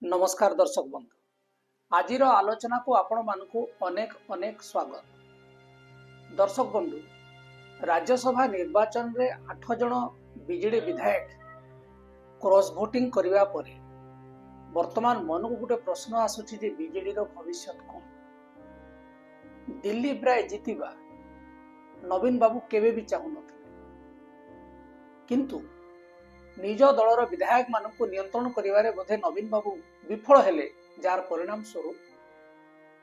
नमस्कार दर्शक बंधु आज आलोचना को आपण मानकु अनेक अनेक स्वागत। दर्शक बंधु राज्यसभा निर्वाचन रे 8 जन बीजेडी विधायक क्रॉस वोटिंग करबा परे वर्तमान मन को गोटे प्रश्न आसुछि जे बीजेडी रो भविष्य कोन। दिल्ली प्राय जीतिबा नवीन बाबू केबे भी चाहु नथिले, किंतु निज दलर विधायक मानक नियंत्रण करिवारे बोधे नवीन बाबू विफल हेले, जार परिणाम स्वरूप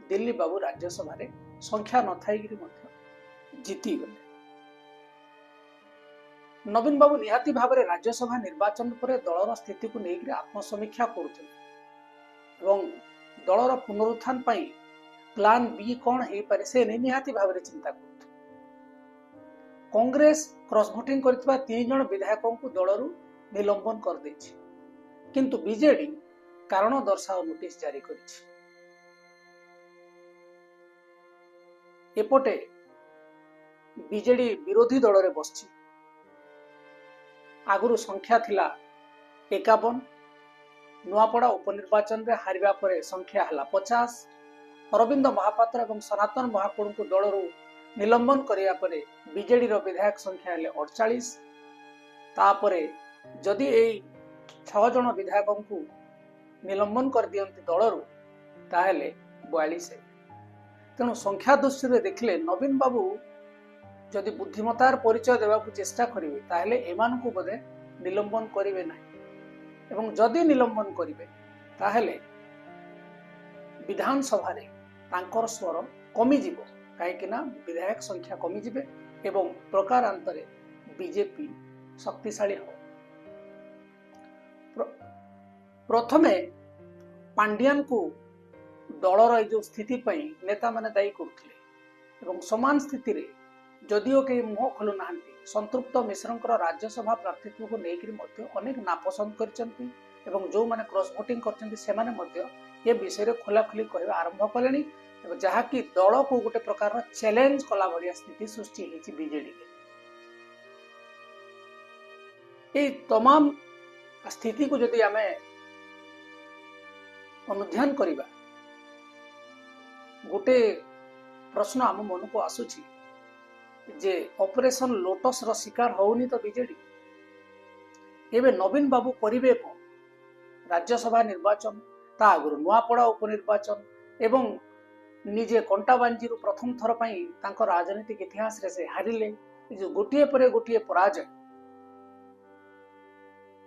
दिल्ली बाबू राज्यसभा रे संख्या न थाइगिरी मध्य जीति गले। नवीन बाबू निहाती भाव राज्यसभा निर्वाचन पर दलर स्थिति को लेकर आत्मसमीक्षा करुथिले एवं दलर पुनरुत्थान पई प्लान बी कौन हे पारे से निहाती भाव चिंता करुथिले। कांग्रेस क्रॉस वोटिंग करथिबा 3 जन विधायकों को दलरू निलंबन कर देछि, किंतु बीजेडी कारण दर्शाओ नोटिस जारी करिछि। एपटे बीजेडी विरोधी दल रे बसछि। आगुरु संख्या थिला 51, नुआपड़ा उपनिर्वाचन रे हारिबा परे संख्या हला 50। अरविंद महापात्र एवं सनातन महाकुड़ को दलरू निलंबन करिया परे बीजेडी रो विधायक संख्या हले 48। तापरे जदि एई 6 जन विधायकों को निलंबन कर दियंती दलरू ताहेले 42। तेणु संख्या दृष्टि देखले नवीन बाबू जदि बुद्धिमतार परिचय देवा चेष्टा करेंगे ताहेले एमान को बोधे निलंबन करेंगे ना, एवं जदि निलंबन करेंगे ताहेले विधानसभा रे तांकर स्वर कमिजिवो, कहीं विधायक संख्या कमिजिबे एवं प्रकारांतरे बीजेपी शक्तिशाली हो। प्रथमे पांड्यान को दलर जो स्थिति पई नेता माने दायी करथिले एवं समान स्थिति रे जदिओ के मुह खोलु नाहंती संतृप्त मिश्रंकर राज्यसभा प्रार्थीत्व को लेकर मध्य अनेक नापसंद करचंती एवं जो माने क्रॉस वोटिंग करचंती से माने मध्य ये विषय रे खोलाखोली कहबा आरंभ कलेनी एवं जहा कि दल को गोटे प्रकार चैलेंज कला भरिया स्थिति सृष्टि हेछि बीजेडी रे। ए तमाम स्थिति को जदि आमे अनुध्यान करिबा गोटे प्रश्न आम मन को आसुछि जे ऑपरेशन लोटस रो शिकार होउनी तो बीजेडी एबे नवीन बाबू करिवे को राज्यसभा निर्वाचन ता आगुरु नुआपड़ा उपनिर्वाचन एवं निजे कंटाबांजी प्रथम थर पई तांको राजनीतिक इतिहास रे से हारिले जो गोटिए परे गोटिए पराजय।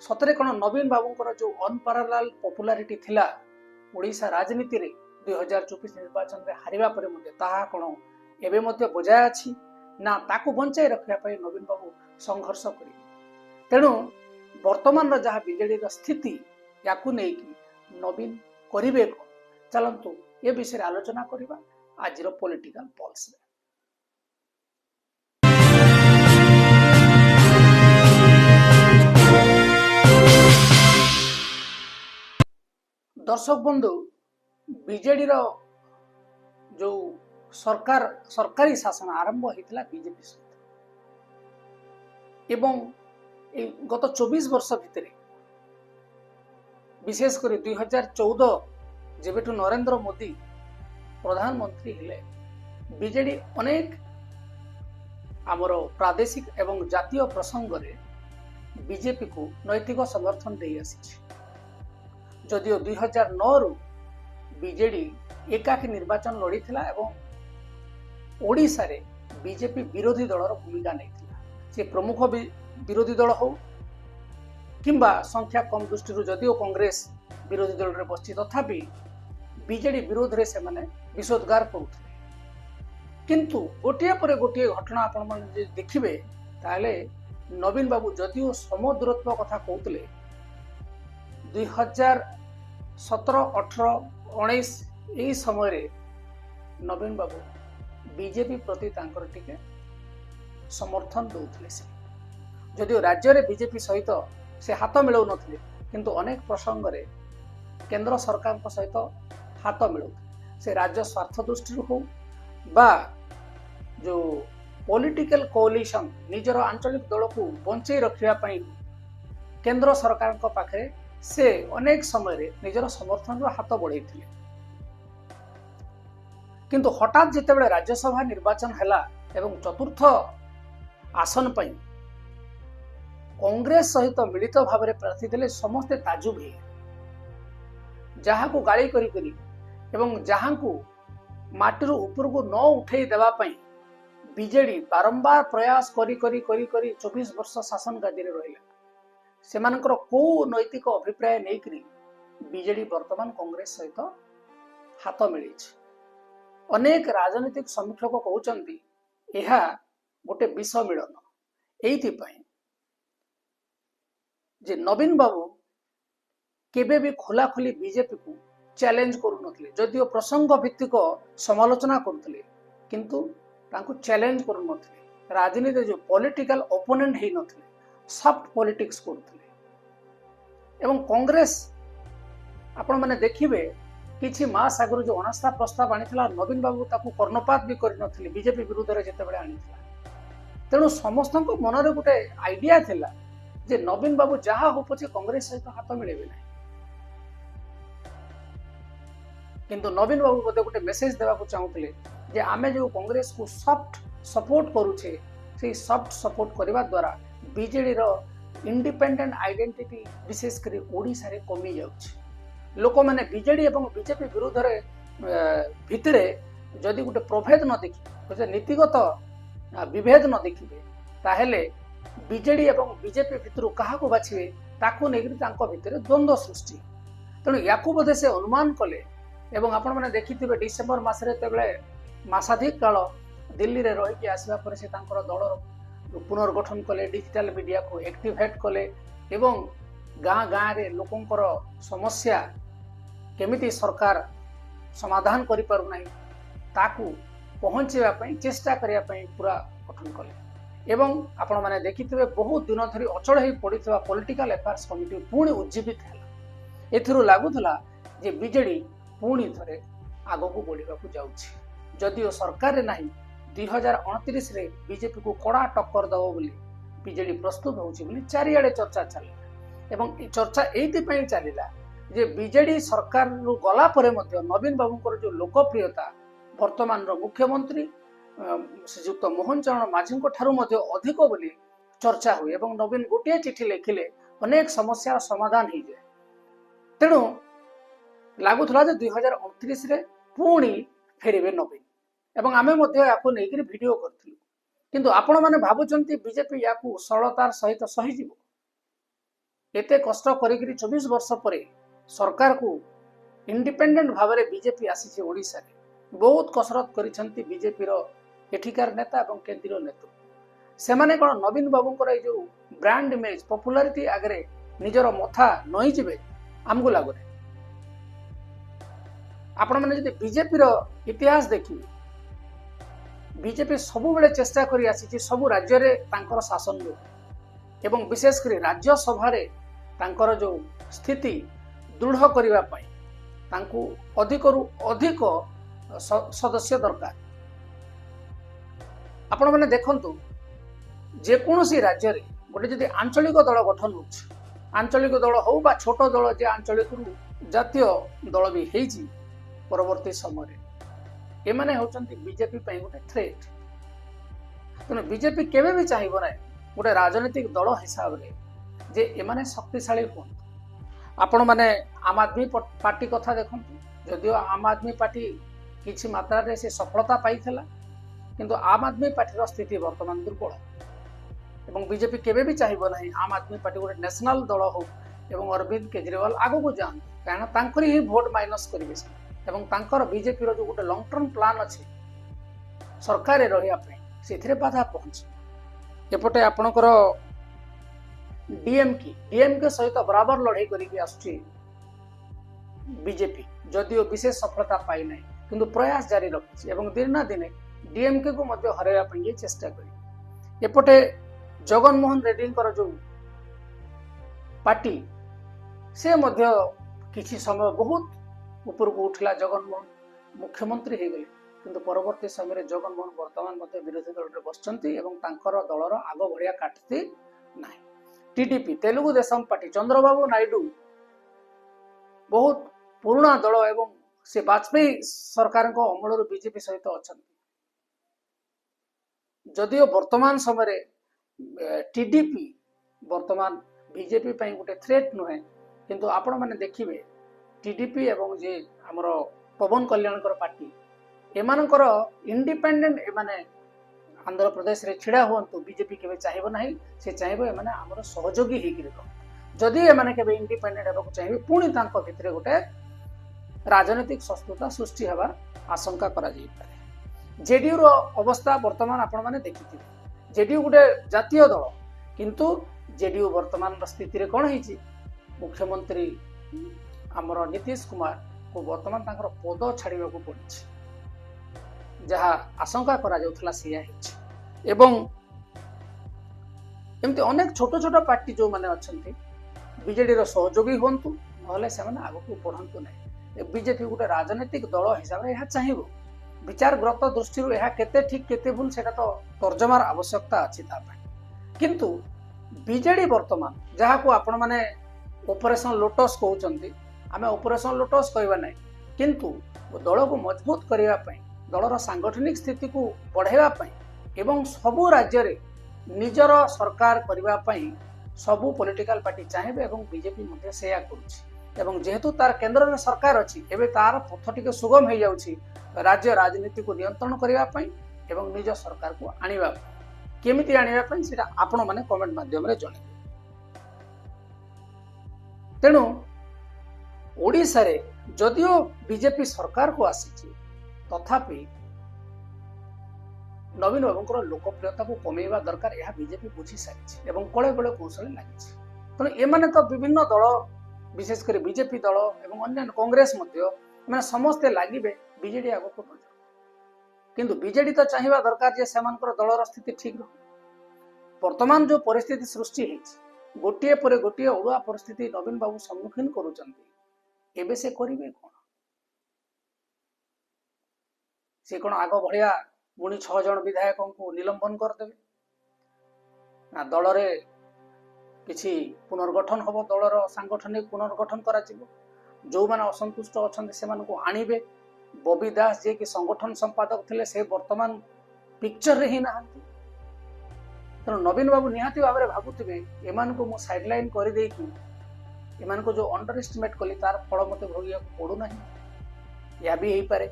सतरे कोन नवीन बाबूंकर जो अनपैरालेल पॉपुलैरिटी थिला ओडिशा राजनीति रे 2024 निर्वाचन रे हारिबा परे मध्ये ताहा कोन एबे मध्ये बजाय अछि ना ताकू बंचाई रखिया पई नवीन बाबू संघर्ष करि। तेणु वर्तमान जहा बीजेडी रो स्थिति याकू नै कि नवीन करिवे को चलंतु ए विषय आलोचना करिबा आज रो पॉलिटिकल पल्स रे। दर्शक बंधु बीजेडी रो जो सरकारी शासन आरंभ होता बीजेपी सहित एवं गत 24 वर्ष भितर विशेषकर 2014 जेबेठू नरेंद्र मोदी प्रधानमंत्री हेले बीजेडी अनेक आमर प्रादेशिक एवं जातीय प्रसंग रे बीजेपी को नैतिक समर्थन दे आसी। जदिओ 2009 रु बीजेडी एकाकी निर्वाचन लड़ी थिला एवं ओडिशा रे बीजेपी विरोधी दलर भूमिका नहीं थिला। से प्रमुख विरोधी दल हो किंबा संख्या कम दृष्टि जदिओ कांग्रेस विरोधी दल रे बसछि तथापि बीजेडी विरोध रे से माने विषोद्गार करुथिले। किंतु गोटिए परे गोटिए घटना आपण मन देखिबे ताले नवीन बाबू जदिओ समदूरत्व कथा कहउतले 2017, 18, 19 यही समय रे नवीन बाबू बीजेपी प्रति तांकर टिके समर्थन दौथिले। से जदिओ राज्य रे बीजेपी सहित से हाथ मिलाउ नथिले किंतु अनेक प्रसंग रे केंद्र सरकार को सहित हाथ मिलाउ से राज्य स्वार्थ दृष्टि हो बा जो पॉलिटिकल कोअलिशन निजर आंचलिक दल को बंचई रखिया पई केंद्र सरकार को पाखे से अनेक समय निजर समर्थन हाथ बढ़ाई किंतु हठात जितेबाला राज्यसभा निर्वाचन है एवं चतुर्थ आसन पर कांग्रेस सहित मिलित भाव में प्रार्थी देले समस्ते ताजुब है जहाँ को गाड़ी करी एवं जहाँ को माटी ऊपर को न उठे देवाई बीजेडी बारंबार प्रयास करी 24 वर्ष शासन गादी में रहा से को नैतिक अभिप्राय नहीं बीजेडी वर्तमान कांग्रेस सहित हाथ मिली अनेक राजनीतिक समीक्षक कहते यह गोटे विष मिलन ये नवीन बाबू केबे भी खोला खोली बीजेपी को चैलेंज करुनथिले जदियो प्रसंग भित्तिक समालोचना करुथिले किंतु तांको चैलेंज करुनथिले राजनीति जो पॉलिटिकल ओपोनेंट हे नथिले सॉफ्ट पॉलिटिक्स करुथिले एवं कांग्रेस आपण माने देखिबे किछि मास आगु जो अनास्था प्रस्ताव आनिथिला नवीन बाबू ताकू कर्णपात भी करिनथिले बीजेपी विरुद्ध रे जेते बेले आनिथिला तेणु समस्त मन रे गोटे आइडिया थिला जे नवीन बाबू जहा हो पछे कांग्रेस सहित हाथ मिलेबे नै किंतु नवीन बाबू बोधे गोटे मेसेज देवा को चाहूले जे आमे जो कांग्रेस को सॉफ्ट सपोर्ट करूछे से सॉफ्ट सपोर्ट करबा द्वारा बीजेडी रो इंडिपेंडेंट आइडेंटिटी विशेष करी ओडिसा रे कमी जाउछ लोक माने बीजेडी एवं बीजेपी विरुद्ध रे भितरे जदि गोटे प्रभेद न देखि नीतिगत विभेद न देखिबे ताहेले बीजेडी एवं बीजेपी भितर क्या बाछिबे ताकू नेगिरी तांको भितर द्वंद्व सृष्टि तेणु याकू बोधे से अनुमान कले एवं आपण माने देखिथिबे डिसेंबर मासरे तेबेले मासाधिक काल दिल्ली रे रही आसवा पर से तांकर दल पुनर्गठन कले डिजिटल मीडिया को एक्टिवेट कले एवं गाँ गाँ रे लोकंकर समस्या केमिति सरकार समाधान करि पारु नै ताकू पहुंचेबा पई चेष्टा करिया पई पूरा गठन कले एवं आपण माने देखिथिबे बहुत दिन धरी अचल होई पड़िथबा पॉलिटिकल अफेयर्स कमिटी पुणी उज्जीवित हैला एथिरु लागुथला जे बीजेडी पुणी थरे आगो को बढ़िबा को जाउछि जदियो सरकार रे नाही 2029 रे बीजेपी को कड़ा टक्कर दबो बोली बीजेडी प्रस्तुत होउछि बोली चारियाडे चर्चा चलिला एवं ए चर्चा एइति पई चलिला जे बीजेडी सरकार रु गला परे मध्य नवीन बाबूंकर जो लोकप्रियता वर्तमान रो मुख्यमंत्री श्रीयुक्त मोहन चरण माझी ठारू अधिक बोली चर्चा हुए एवं नवीन गोटे चिठी लिखिले अनेक समस्या समाधान हो जाए तेणु लगुला 2029 रे पुणी फेरबे नवीन एवं आमे याकू नहीं वीडियो करथिलु किंतु आपण माने भाबुचंती बीजेपी याकू सरलतार सहित सही जीवो एते कष्ट करिकरी 24 वर्ष परे सरकार को इंडिपेंडेंट भाव में बीजेपी आसी ओडिशा रे बहुत कसरत करिसंती बीजेपी रो एठिकार नेता एवं केंद्रीय नेतृत्व से माने कोन नवीन बाबूंकर जो ब्रांड इमेज पॉपुलैरिटी आगरे निजर मथा नई जिवे आमको लागुने आपण माने जदि बीजेपी रो इतिहास देखिबे बीजेपी सबु बेले चेष्टा करी आसी सबु राज्य रे तांकर शासन रो एवं विशेष करी राज्य सभा रे तांकर जो स्थिति दृढ़ करिवा पई तांको अधिकरु अधिक सदस्य दरकार आपण माने देखंतु जे कोनोसी राज्य रे गोटे जदि आंचलिक दल गठन हो आंचलिक दल हो बा छोट दल जे आंचलिक जातीय दल भी हेजी परवर्ती समय एमाने होचंती बीजेपी पई गोटे थ्रेट तेणु बीजेपी केबे भी चाहिबो ना गोटे राजनीतिक दल हिसाब रे जे एमाने शक्तिशाली हो आपण माने आम आदमी पार्टी कथा देखंतु जदियो आम आदमी पार्टी किछि मात्रा रे से सफलता पाइथिला किंतु आम आदमी पार्टी स्थिति वर्तमान दुर्बल एवं बीजेपी केबे भी चाहिबो नाही आम आदमी पार्टी गोटे नेशनल दल हो एवं अरविंद केजरीवाल आगो को जान कारण तांकरी ही वोट माइनस करिवे एवं तांकर बीजेपी रो जो गोटे लॉन्ग टर्म प्लान अछि सरकार रहिया पे सेथिरे बाधा पहुंच एपटे आपणकर डीएमके सहित बराबर लड़ाई करिके आसुची बीजेपी जदियो विशेष सफलता पाई नाही किंतु प्रयास जारी रखिछि एवं दिन ना दिने डीएमके को मध्य हराइबा पई चेष्टा करी एपटे जगनमोहन रेड्डी जो पार्टी से मध्य किछि समय बहुत ऊपर को उठला जगनमोहन मुख्यमंत्री हो गले किंतु परवर्ती समय जगनमोहन वर्तमान मध्य विरोधी दल रे बसचंती एवं तांकर दलर आगो बढ़िया काटती नाही टीडीपी तेलुगु देशम पार्टी चंद्रबाबू नायडू बहुत पुराना दल एवं से वाजपेयी सरकार अमल बीजेपी सहित अच्छा जदियो वर्तमान समय टीडीपी वर्तमान बीजेपी गोटे थ्रेट नुहे किंतु आपण मैंने देखिए टीडीपी एवं जे हमर पवन कल्याण पार्टी एमानकर इंडिपेंडेंट एमाने आंध्र प्रदेश रे छिड़ा हुअंतु बीजेपी केबे चाहिबो नाही से चाहिबो एमाने हमर सहयोगी हेकि रह जदि एमाने केबे इंडिपेंडेंट हेबाकु चाहिबे पुणी तांको भितरे गोटे राजनीतिक सस्तुता सृष्टि हेबार आशंका करा जाई पारे जेडीयू रो अवस्था वर्तमान आपण माने देखिथिबे जेडीयू गोटे जातीय दल किंतु जेडीयू वर्तमान स्थिति रे कोन हिची मुख्यमंत्री हमर नीतीश कुमार को वर्तमान तांकर पद छाड़िबाकू पड़िछि जहाँ आशंका करा जाउथला सिया हिची एवं एमती अनेक छोट छोट पार्टी जो माने अछंती बीजेडी रो सहयोगी होंतु नहले से माने आगकू बढ़ंतु नै बीजेपी गोटे राजनीतिक दल हिसाब रे यह चाहिबो विचारग्रत दृष्टि यह केते ठीक केते भूल सेटा तो तर्जमार आवश्यकता अछि ता पय किंतु बीजेडी वर्तमान जहाँ को आपण माने ऑपरेशन लोटस कहउचंती आमे ऑपरेशन लोटस कहबा नै किंतु दल को मजबूत करिया पय दलर सांगठनिक स्थिति को बढ़ावा एवं सबु राज्य रे निजर सरकार करबा पई सबु पॉलिटिकल पार्टी चाहिए एवं बीजेपी मध्ये सेया करूछि एवं जेहेतु तार केंद्र में सरकार अछि एबे तार पथ टिके सुगम हो जाउछि राज्य राजनीति को नियंत्रण करबा पई एवं निज सरकार को आनिबा केमिति आनिबा पई सेटा आपण माने कमेंट माध्यम रे जणे तेनु ओडिसा रे जदियो बीजेपी सरकार को आसीछि तथापि नवीन बाबू लोकप्रियता को कमेवा दरकार यह बीजेपी बुझी सारी एवं कले कले कौशल लगी तेणु एमाने तो विभिन्न दल विशेषकर बीजेपी दल एवं अन्य कांग्रेस मैंने समस्ते लगे बीजेडी आग को किंतु बीजेडी तो चाहिए दरकार जे सेमानकर दलर स्थिति ठीक रह वर्तमान जो परिस्थिति सृष्टि गोटे पर गोटे ओडुआ परिस्थिति नवीन बाबू सम्मुखीन करुचंती एबे से करिवे कोन से कोन आग भड़िया पुणी 6 जन विधायकों को निलंबन करदेवे ना दल रे किछि पुनर्गठन हम दलर सांगठनिक पुनर्गठन करा जो माने असंतुष्ट अछंते से मानको आनिबे बबी दास जे कि संगठन संपादक थिले से वर्तमान पिक्चर रे ही नाहंती तेणु नवीन बाबू निहाती भाव में भावुवे एमान को मु साइडलाइन कर दे कि एमान को जो अंडर एस्टिमेट कली तार फल मते भोगिया पड़ू ना या भी हो पारे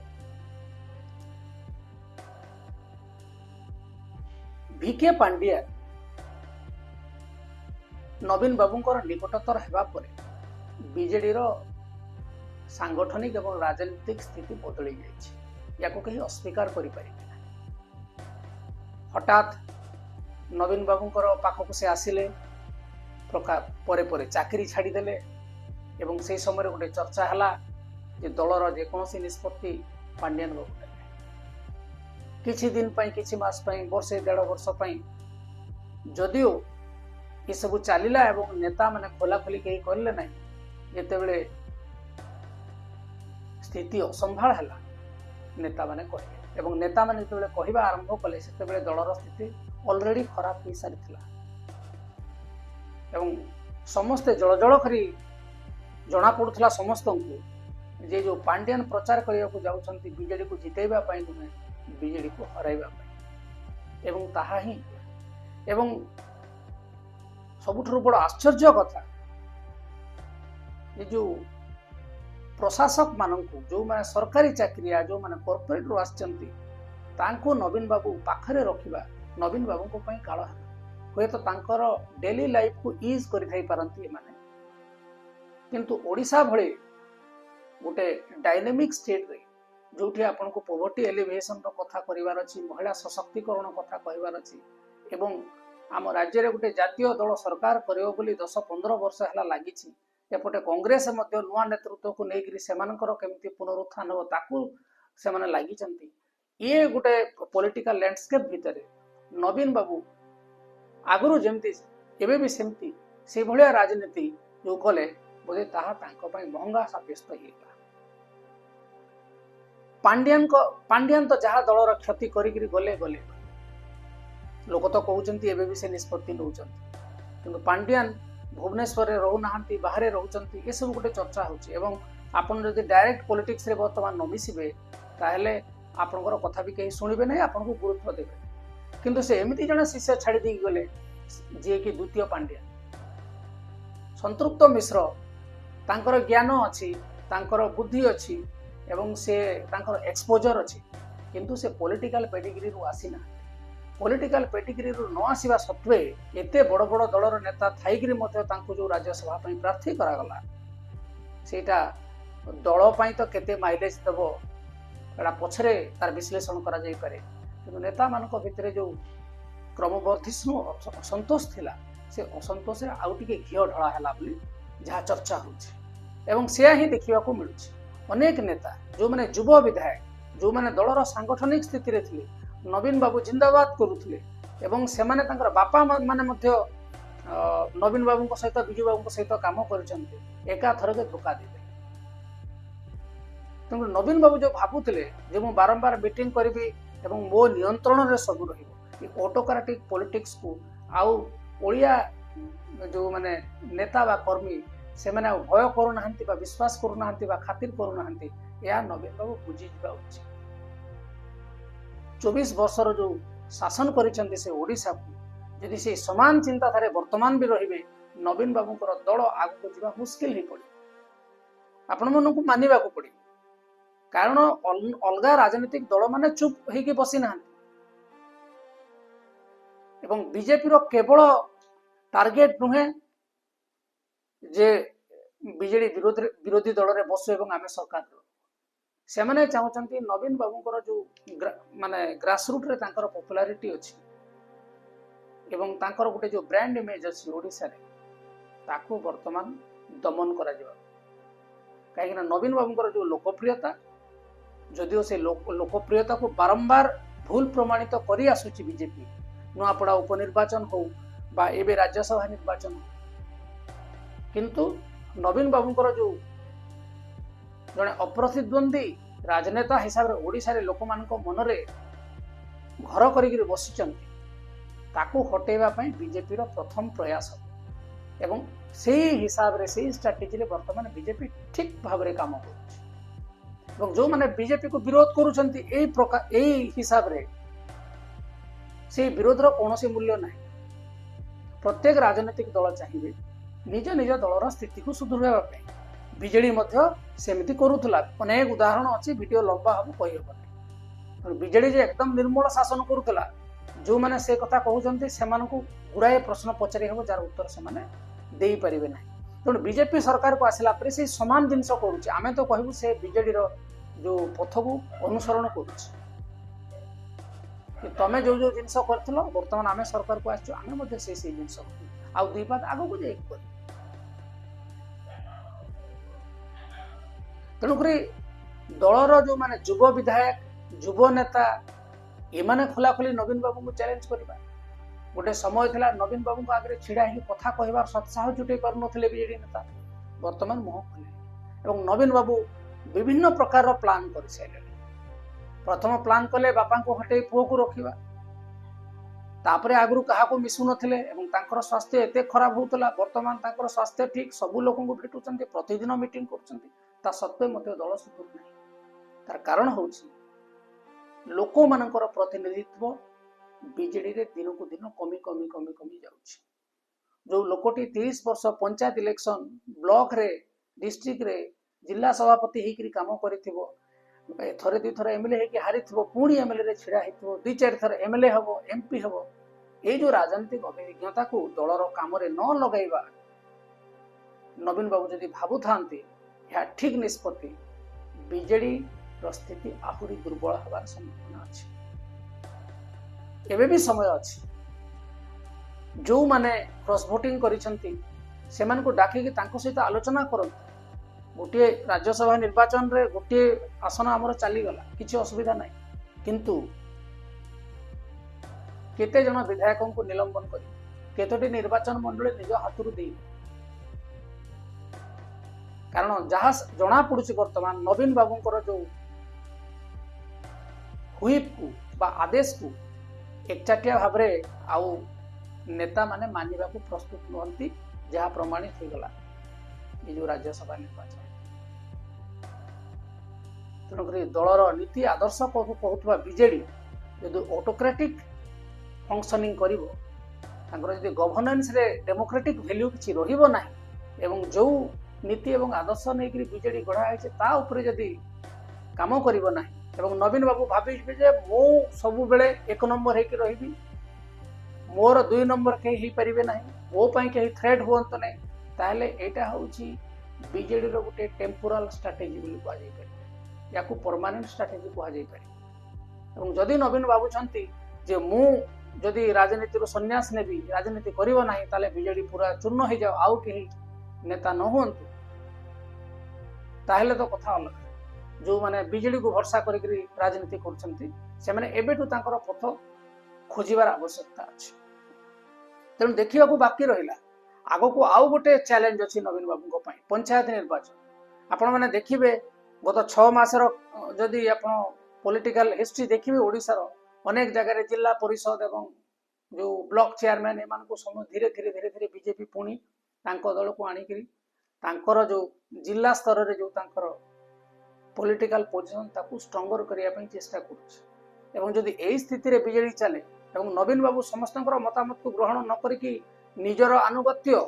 भिके पांड्या नवीन बाबूंकर निकटतर हेबा परे बीजेडी रो सांगठनिक एवं राजनीतिक स्थिति बदली जाइछि याको कहीं अस्वीकार करि परिबे हठात नवीन बाबूंकर पाखक से आसिले परे परे चाकरी छाड़ी देले एवं से समय गोटे चर्चा हला जे दलर जेकोसी निष्पत्ति पांड्यान बाबू किछि दिन पई किछि मास पई वर्षे 1.5 वर्ष पई जदियो ये सब चलिला एवं नेता माने खोला खोली कहीं करले नहीं जेतेबेले स्थिति असंभाल हला नेता माने कहले एवं नेता माने जेतेबेले कहिबा आरंभ कले सेतेबेले दलर स्थिति ऑलरेडी खराब हो सारी थिला एवं समस्ते जळजळ करी जना पडुथला समस्त को जे जो पांड्यान प्रचार करिया को जाउछंती बीजेडी को जितेबा पई नुहे बीजेडी को हराइबा पई एवं ताहा ही एवं सबुठु बड़ आश्चर्य कथा ये जो प्रशासक मानक जो माने सरकारी चाकरिया जो माने कॉर्पोरेट रो आछंती तांको नवीन बाबू पाखरे रखिबा नवीन बाबू को पई काळ होय तो तांकर डेली लाइफ को ईज करि थाई पारंती माने किंतु ओडिसा भळे गोटे डायनामिक स्टेट रे जोठी आपन को पॉवर्टी एलिवेशन रो कथा करिवार अछि महिला सशक्तिकरण कथा कहिवार अछि एवं आम राज्य रे गोटे जातीय दल सरकार करियो बोली 10-15 वर्ष हला लागिछि एपटे कांग्रेस मध्य नुआ नेतृत्व को नेगिरी सेमानकर केमती पुनरुत्थान हो ताकू सेमाने लागिचंती ये गोटे पॉलिटिकल लैंडस्केप भितरे नवीन बाबू आगुरु जेमती एबे भी सेमती से भलिया राजनीति जो कले बोले ताहा तांको पई महंगा साब्यस्त हेला पांड्यान तो जहा दलर क्षति करी गले लोक तो कहते एबे भी से निष्पत्ति नौचंती किंतु पांड्यान भुवनेश्वर रोना बाहर रोचंती ये सब गोटे चर्चा होची एवं आपन जदि डायरेक्ट पॉलिटिक्स रे वर्तमान न मिसिबे ताहले आपनकर कथा भी कहीं शुणिबे नहीं आपन को गुरुत्व देबे किंतु से एमिति जने शिष्य छाड़ी दी गले जे कि द्वितीय पांड्या संतृप्त मिश्र तांकर ज्ञान अछि तांकर बुद्धि अछि एवं से तांकर एक्सपोजर अछि किंतु से पॉलिटिकल पेडिग्री रु आसीना पॉलिटिकल पेडिग्री रु न आसीबा सत्वे एते बड़ बड़ दलर नेता थाइगिरी मध्य तांको जो राज्यसभा पई प्रार्थी करा गला सेटा दल पई तो केते माइलेज देबो एटा पछरे तार विश्लेषण करा जाई पारे किंतु नेता मानक भितरे जो क्रमवर्धिष्णु असंतोष थिला से असंतोष रे आउ टिके घियो ढळा हैला बोली जहा चर्चा होछि एवं से ही देखिबा को मिलुछि अनेक नेता जो माने युवा विधायक जो माने दलर सांगठनिक स्थिति रे थिले नवीन बाबू जिंदाबाद करुथिले एवं से माने तांकर बापा माने मध्य नवीन बाबू को सहित विजय बाबू को सहित काम करछन्ते एका थरके धोखा देले तेणु नवीन बाबू जो भाबुथिले जे मु बारंबार मीटिंग करबी एवं मो नियंत्रण रे सब रहिबो ये ऑटोक्रेटिक पॉलिटिक्स को आउ ओडिया जो माने नेता बा कर्मी से माने भय करू नाहंती बा विश्वास करू नाहंती बा खातिर करू नाहंती या नवीन बाबू बुझी जिबा उचित 24 वर्षर जो शासन करिसेंती से ओडिसा को यदि से समान चिंताधारे वर्तमान भी रहिबे नवीन बाबूंकर दल आगु जिबा मुश्किल ही पड़े आपण मन को मानिबा को पड़े कारण अलगा राजनीतिक दल माने चुप होइके बसी नाहंती एवं बीजेपी रो केवल टार्गेट नुहे जे बीजेडी विरोधी दल रे बसु एवं आमे सरकार से माने चाहउचंती नवीन बाबूंकर जो माने ग्रास रूट रे तांकर पॉपुलैरिटी अछि एवं तांकर गोटे जो ब्रांड इमेज अछि ओडिसा रे ताको वर्तमान दमन करा जिबा काहे कि नवीन बाबूंकर जो लोकप्रियता जदिओ से लोकप्रियता को बारंबार भूल प्रमाणित करी आसुची बीजेपी नुआपड़ा उपनिर्वाचन हो बा एबे राज्यसभा निर्वाचन किंतु नवीन बाबूंकर जो जने अप्रतिद्वंदी राजनेता हिसाब रे ओडिसा रे लोक मान को मन रे घर करी बसिचंती ताको हटेबा पई बीजेपी रो प्रथम प्रयास एवं सेही हिसाब रे सेही स्ट्रेटजी रे वर्तमान बीजेपी ठीक भाव रे काम करूछि एवं जो माने बीजेपी को विरोध करूछंती एई प्रकार एई हिसाब रे से विरोध रो कोनोसी मूल्य नाही प्रत्येक राजनीतिक दल चाहिए निज निज दलर स्थिति को सुधारवा पई बीजेडी मध्य सेमिति करूथला अनेक उदाहरण अछि वीडियो लंबा हम कहि हबो बीजेडी जे एकदम निर्मल शासन करूथला जो माने से कथा कहउचंती से मानकु गुराए प्रश्न पचारि हबो जार उत्तर से माने देई परिबे नाही तेणु बीजेपी सरकार को आसिला पर से समान जिनस करूछि आमे तो कहबु से बीजेडी रो जो पथ को अनुसरण करूछि कि तमे जो जो जिनस करथलो वर्तमान आमे सरकार को आछो आमे मध्ये से जिनस आ दुई बात आगो को जाई कर तेणुकरी दलर जो माने युव विधायक युव नेता ये माने खोला खोली नवीन बाबू को चैलेंज करबा गोटे समय थिला नवीन बाबू को आगे छिड़ा ही कथा कहबार सत्साह जुटे पार नथिले बीजेडी नेता वर्तमान मुह खोले एवं नवीन बाबू विभिन्न प्रकार प्लान कर साइले प्रथम प्लान कले बापा को हटे पुओ को रखिबा तापरे आगरु कहा को मिसु नथिले एवं तांकर स्वास्थ्य एते खराब होतला वर्तमान तांकर स्वास्थ्य ठीक सबु लोकन को भेटुचंती प्रतिदिन मीटिंग करचंती ता सत्वे मते दल सुधुर नाही तार कारण होउची लोक मानकर प्रतिनिधित्व बीजेडी रे दिन को दिन कमी जाउची जो लोकटी 30 वर्ष पंचायत इलेक्शन ब्लॉक रे डिस्ट्रिक्ट रे जिला सभापति हेकरी काम करिथिबो थरे दुई थर एमएलए हेकि हारिथिबो पुणी एमएलए रे छिड़ा हेथिबो दुई चार थर एमएलए हबो एमपी हबो ए जो राजनीतिक अभिज्ञता को दलर काम रे न लगाइबा नवीन बाबू जदि भाबु थांती या ठीक निष्पत्ति बीजेडी रो स्थिति आहुरी दुर्बल हबार संभावना अछि एबे भी समय अछि जो माने क्रॉस वोटिंग करिसंती सेमान को डाकी कि तांको सहित आलोचना करत गोटे राज्यसभा निर्वाचन रे गोटे आसन हमर चली गला किछि असुविधा नाही किंतु केते जन विधायकों को निलंबन करी केतोटी निर्वाचन मंडली निज हाथुरु देई कारण जहाँ जना पड़ुछि वर्तमान नवीन बाबूंकर जो हुईप को बा आदेश को एकचाटिया भाव रे आउ नेता माने मानिबा को प्रस्तुत नहंती जहाँ प्रमाणित हो गला ये जो राज्यसभा निर्वाचन तेणुक दलर नीति आदर्श कहूबा बीजेडी जो ऑटोक्रेटिक फंक्शनिंग कर गवर्नेंस रे डेमोक्रेटिक वैल्यू किसी रहिबो नाही एवं जो नीति एवं आदर्श नहीं बीजेडी गढ़ा ता उपरे जदि काम करिबो नाही एवं नवीन बाबू भाविबे जे मो सब बेले एक नंबर हेकि रहिबी मोर 2 नंबर कहीं ही परिबे नाही मो पई कहीं थ्रेट हुअंत नहीं ताहले एटा होउची बीजेडी रो गुटे टेम्पोरल स्ट्रेटजी बोली कहा जाय पारे याकू परमानेंट स्ट्रेटजी कहा जाय पारे एवं जदि नवीन बाबू छंती जे मु जदि राजनीति रो सन्यास नेबी राजनीति करिवो नाही ताले बीजेडी पूरा चूर्ण हो जाओ आउ कहीं नेता न हुअंतु ताहले तो कथा अलग जो माने बीजेडी को भरसा करी राजनीति कर पथ खोजार आवश्यकता अच्छे तेणु देखा बाकी रहा आग को आउ गोटे चैलेंज अच्छी नवीन बाबू पंचायत निर्वाचन आपण मैंने देखिए गत 6 मासर जदि आप पॉलिटिकल हिस्ट्री देखिए ओडिशार अनेक जगह जिला परिषद एवं जो ब्लॉक चेयरमैन एम समय धीरे धीरे धीरे धीरे बीजेपी पुणी दल को आणिकी जो जिला स्तर में जो पॉलिटिकल पोजिशन ताकू स्ट्रंगर करने चेष्टा करुँच जदि यही स्थिति रे बीजेडी चले एवं नवीन बाबू समस्त मतामत को ग्रहण न करिकी निजर आनुगत्य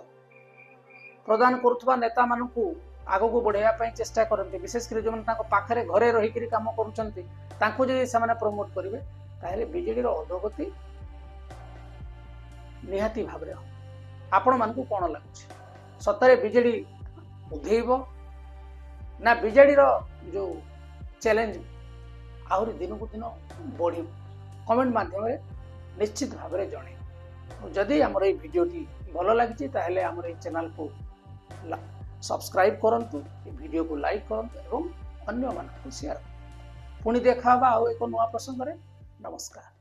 प्रदान करुवा नेता मानू आग को बढ़ाई चेष्टा करते विशेषकर जो पाखे घरे रही काम कर प्रमोट करेंगे ताहले बीजेडी अधोगति निहाती भाव आपण मानू कौन लगुच सतरे बीजेडी उधेब ना बीजेडी जो चैलेंज आहरी दिन को दिन बढ़ कमेंट माध्यम निश्चित भाव में जन जदि आमर ये भिडियोटी भल लगी ताहले आमर ये चैनल को सब्सक्राइब करंतु ये वीडियो को लाइक करंतु एवं अन्य मानक शेयर पुणी देखा आउ एक नया प्रसंग रे नमस्कार।